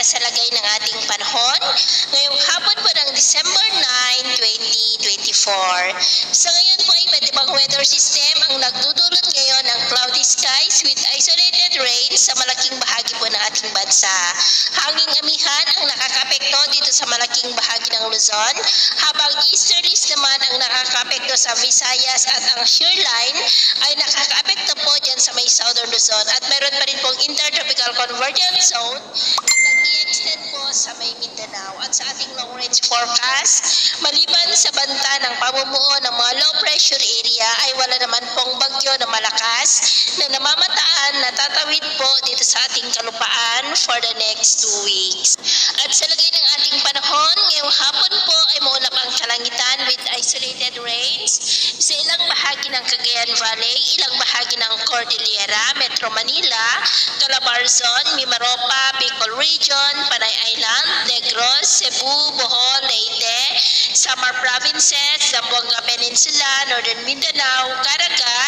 sa lagay ng ating panahon ngayong hapon po ng December 9, 2024. Sa ngayon po ay iba't ibang weather system ang nagdudulot ngayon ng cloudy skies with isolated rain sa malaking bahagi po ng ating bansa. Hanging amihan ang nakakapekto dito sa malaking bahagi ng Luzon, habang easterlies naman ang nakakapekto sa Visayas at ang shoreline ay nakakapekto po dyan sa may southern Luzon, at mayroon pa rin pong intertropical convergence zone na nag-i-extend po sa may Mindanao. At sa ating long range forecast, maliban sa banta ng pamumuo ng mga low pressure area ay wala naman pong bagyo na malakas na namamataan na tatawid po dito sa ating kalupaan for the next 2 weeks. At sa lagay ng ating panahon, ngayong hapon po ay maulap ang kalangitan with isolated rains sa ilang bahagi ng Cagayan Valley, ilang bahagi ng Cordillera, Metro Manila, Calabarzon, Mimaropa, Bicol Region, Panay Island, Negros, Cebu, Bohol, Leyte, Samar Provinces, Zamboanga Peninsula, Northern Mindanao, Caraga,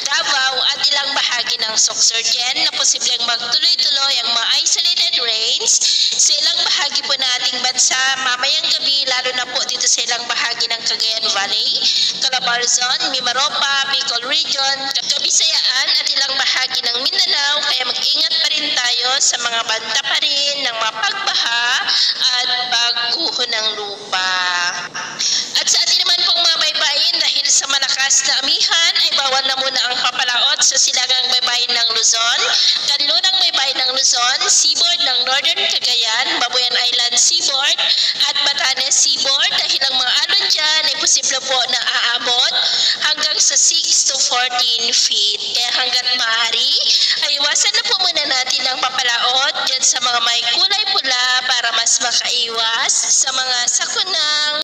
Davao at ilang bahagi ng Sorsogon na posibleng magtuloy-tuloy ang mga isolated rains sa ilang bahagi po nating bansa mamayang gabi, lalo na po dito sa ilang bahagi ng Cagayan Valley, Calabarzon, Mimaropa, Bicol Region, Kabisayaan at ilang bahagi ng Mindanao. Kaya mag-ingat pa rin tayo sa mga banta pa rin ng mga pagbaha at pagguho ng lupa. At sa atin naman pong mga baybayin, dahil sa malakas na amihan ay bawal na muna ang papalaot sa silagang baybayin ng Luzon, kanlurang baybayin ng Luzon, seaboard ng Northern Cagayan, Babuyan Island Seaboard at Batanes Seaboard, dahil ang mga alon dyan ay posible po na aabot hanggang sa 6 to 14 feet. Kaya hanggat maaari ay iwasan na po muna natin ang papalaot dyan sa mga may kulay pula para mas makaiwas sa mga sakunang